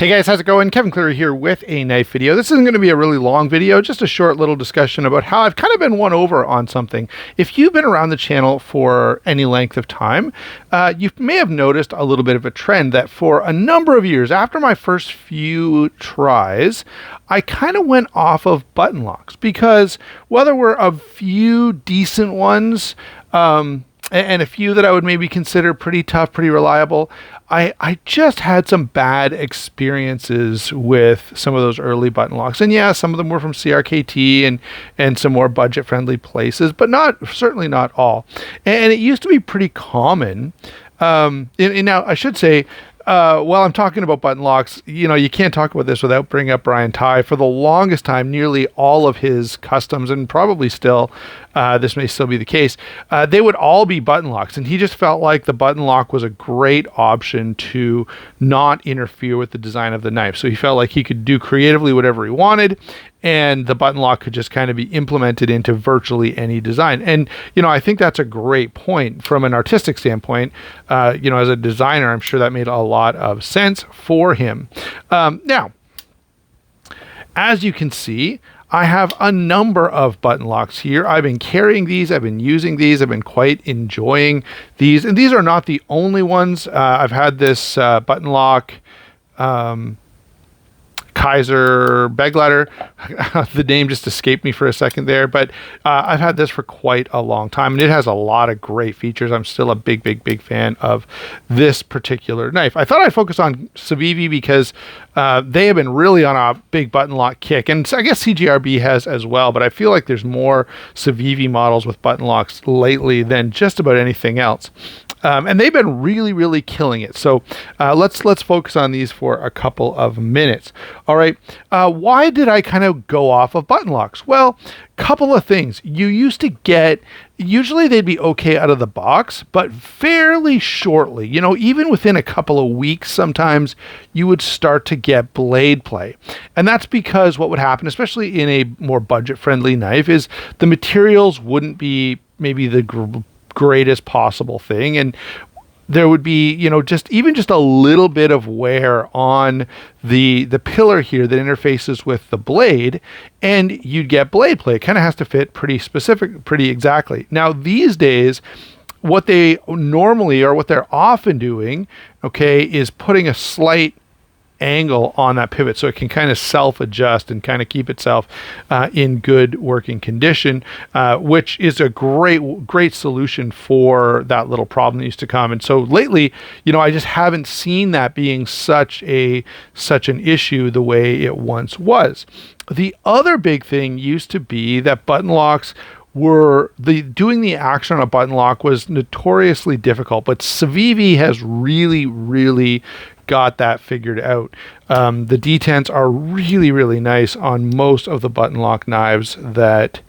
Hey guys, how's it going? Kevin Cleary here with a knife video. This isn't going to be a really long video, just a short little discussion about how I've kind of been won over on something. If you've been around the channel for any length of time, you may have noticed a little bit of a trend that for a number of years, after my first few tries, I kind of went off of button locks because while there were a few decent ones, and a few that I would maybe consider pretty tough, pretty reliable, I just had some bad experiences with some of those early button locks. And yeah, some of them were from CRKT and some more budget-friendly places, but certainly not all. And it used to be pretty common. And now I should say, while I'm talking about button locks, you can't talk about this without bringing up Brian Ty. For the longest time, nearly all of his customs, and probably still, this may still be the case, they would all be button locks. And he just felt like the button lock was a great option to not interfere with the design of the knife. So he felt like he could do creatively whatever he wanted, and the button lock could just kind of be implemented into virtually any design. And, I think that's a great point from an artistic standpoint. As a designer, I'm sure that made a lot of sense for him. Now, as you can see, I have a number of button locks here. I've been carrying these. I've been using these. I've been quite enjoying these. And these are not the only ones. I've had this button lock, Kizer Begleiter. The name just escaped me for a second there, but I've had this for quite a long time, and it has a lot of great features. I'm still a big fan of this particular knife. I thought I'd focus on Civivi because they have been really on a big button lock kick, and I guess CGRB has as well, but I feel like there's more Civivi models with button locks lately than just about anything else. And they've been really killing it. So let's focus on these for a couple of minutes. All right. Why did I kind of go off of button locks? Well, couple of things. You used to get, usually they'd be okay out of the box, but fairly shortly, even within a couple of weeks, sometimes you would start to get blade play. And that's because what would happen, especially in a more budget-friendly knife, is the materials wouldn't be maybe the greatest possible thing, and there would be just a little bit of wear on the pillar here that interfaces with the blade, and you'd get blade play. It kind of has to fit pretty exactly. Now these days, what they normally, or what they're often doing, is putting a slight angle on that pivot so it can kind of self-adjust and kind of keep itself in good working condition, which is a great solution for that little problem that used to come. And so lately, I just haven't seen that being such an issue the way it once was. The other big thing used to be that button locks doing the action on a button lock was notoriously difficult, but Civivi has really got that figured out. The detents are really nice on most of the button lock knives that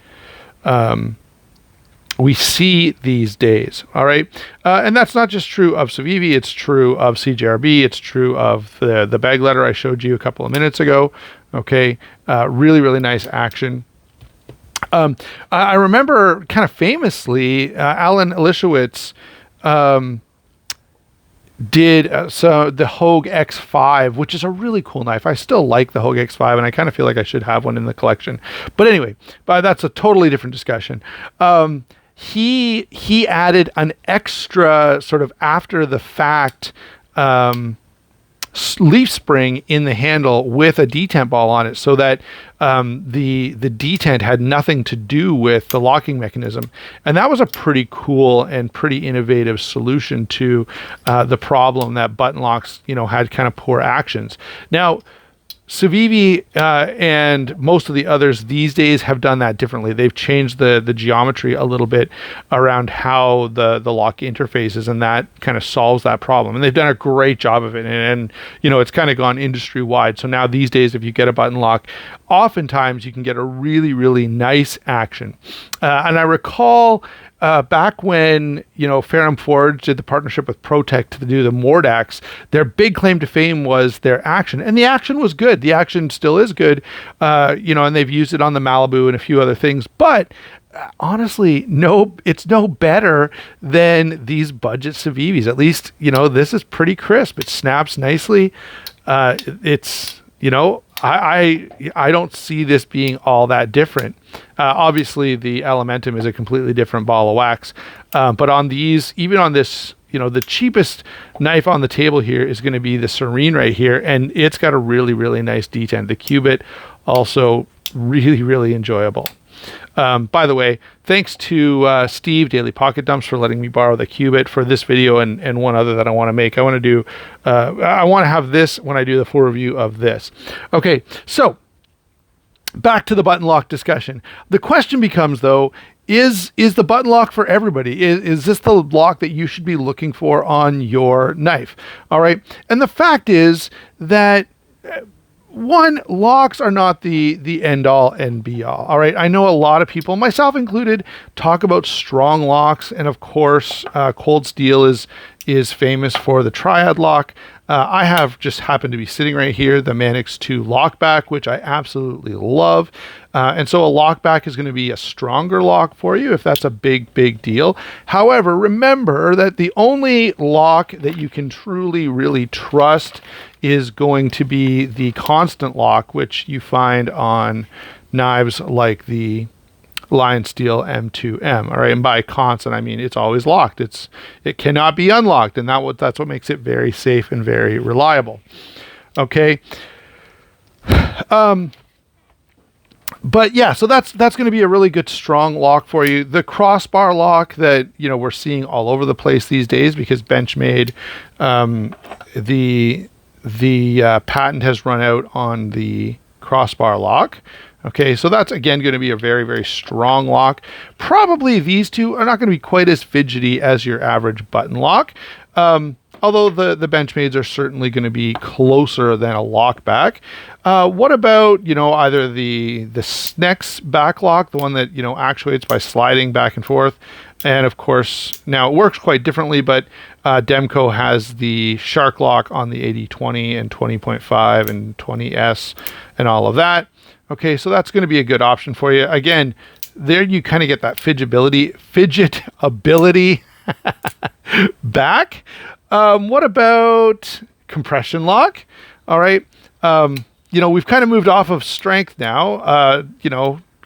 we see these days. All right. And that's not just true of Civivi, it's true of CGRB, it's true of the Begleiter I showed you a couple of minutes ago. Okay. Really nice action. I remember kind of famously, Alan Elishewitz did the Hogue X5, which is a really cool knife. I still like the Hogue X5, and I kind of feel like I should have one in the collection. But anyway, that's a totally different discussion. He added an extra sort of after the fact leaf spring in the handle with a detent ball on it, so that the detent had nothing to do with the locking mechanism. And that was a pretty cool and pretty innovative solution to the problem that button locks had kind of poor actions. Now Civivi and most of the others these days have done that differently. They've changed the geometry a little bit around how the lock interfaces, and that kind of solves that problem. And they've done a great job of it. And it's kind of gone industry wide. So now these days, if you get a button lock, oftentimes you can get a really nice action. And I recall back when, Ferrum Forge did the partnership with ProTech to do the Mordax, their big claim to fame was their action. And the action was good. The action still is good, and they've used it on the Malibu and a few other things. But honestly, it's no better than these budget Civivis. At least, this is pretty crisp. It snaps nicely. it's, I don't see this being all that different. Obviously, the Elementum is a completely different ball of wax. But on these, even on this, the cheapest knife on the table here is going to be the Serene right here. And it's got a really, really nice detent. The Cubit also really, really enjoyable. By the way, thanks to Steve, Daily Pocket Dumps, for letting me borrow the Cubit for this video and one other that I want to make. I want to have this when I do the full review of this. Okay, so back to the button lock discussion. The question becomes, though, is the button lock for everybody? Is this the lock that you should be looking for on your knife? All right. And the fact is that one, locks are not the end all and be all. All right. I know a lot of people, myself included, talk about strong locks. And of course, Cold Steel is famous for the Triad lock. I have just happened to be sitting right here, the Manix 2 lockback, which I absolutely love. And so a lockback is going to be a stronger lock for you if that's a big, big deal. However, remember that the only lock that you can truly, really trust is going to be the constant lock, which you find on knives like the Lion Steel M2M. All right, and by constant I mean it's always locked. It cannot be unlocked, and that's what makes it very safe and very reliable. Okay. But yeah, so that's going to be a really good strong lock for you. The crossbar lock that we're seeing all over the place these days because Benchmade, the patent has run out on the crossbar lock. Okay, so that's again going to be a very, very strong lock. Probably these two are not going to be quite as fidgety as your average button lock. Although the Benchmades are certainly going to be closer than a lockback. What about, either the Snex back lock, the one that, actuates by sliding back and forth. And of course, now it works quite differently, but Demko has the Shark lock on the 8020 and 20.5 and 20S and all of that. Okay, so that's going to be a good option for you. Again, there you kind of get that fidget ability back. What about compression lock? All right. We've kind of moved off of strength now.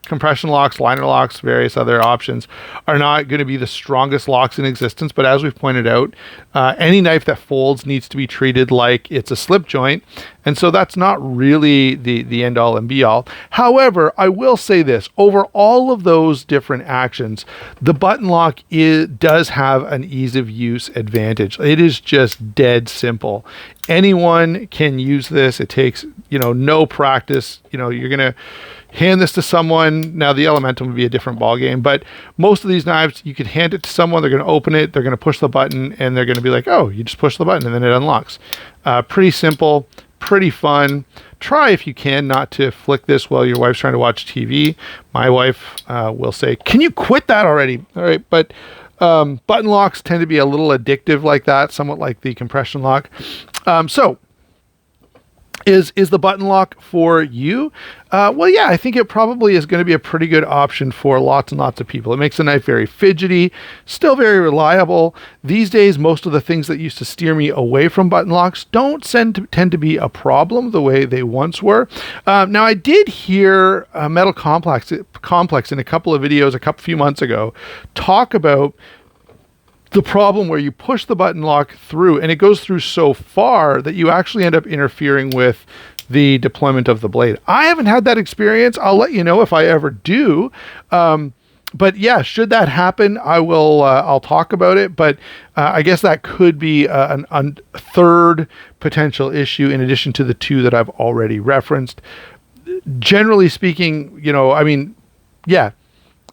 Compression locks, liner locks, various other options are not going to be the strongest locks in existence. But as we've pointed out, any knife that folds needs to be treated like it's a slip joint. And so that's not really the end all and be all. However, I will say this, over all of those different actions, the button lock does have an ease of use advantage. It is just dead simple. Anyone can use this. It takes, no practice. You're going to hand this to someone. Now the Elementum would be a different ball game, but most of these knives, you could hand it to someone, they're going to open it, they're going to push the button, and they're going to be like, oh, you just push the button and then it unlocks. Pretty simple, pretty fun. Try if you can not to flick this while your wife's trying to watch TV. My wife will say, can you quit that already? All right, but button locks tend to be a little addictive like that, somewhat like the compression lock. So is the button lock for you? Well, yeah, I think it probably is going to be a pretty good option for lots and lots of people. It makes the knife very fidgety, still very reliable. These days, most of the things that used to steer me away from button locks don't tend to be a problem the way they once were. Now, I did hear Metal Complex in a couple of videos a few months ago talk about the problem where you push the button lock through and it goes through so far that you actually end up interfering with the deployment of the blade. I haven't had that experience. I'll let you know if I ever do. But yeah, should that happen, I'll talk about it. But I guess that could be a third potential issue in addition to the two that I've already referenced. Generally speaking, yeah,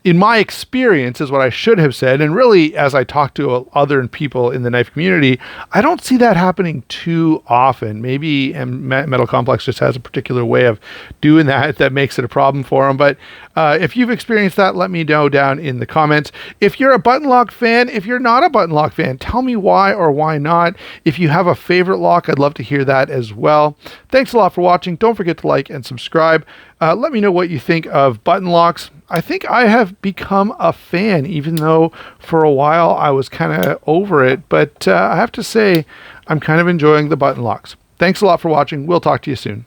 in my experience is what I should have said. And really, as I talk to other people in the knife community, I don't see that happening too often. Maybe Metal Complex just has a particular way of doing that makes it a problem for them. But if you've experienced that, let me know down in the comments. If you're a button lock fan, if you're not a button lock fan, tell me why or why not. If you have a favorite lock, I'd love to hear that as well. Thanks a lot for watching. Don't forget to like and subscribe. Let me know what you think of button locks. I think I have become a fan, even though for a while I was kind of over it. But I have to say, I'm kind of enjoying the button locks. Thanks a lot for watching. We'll talk to you soon.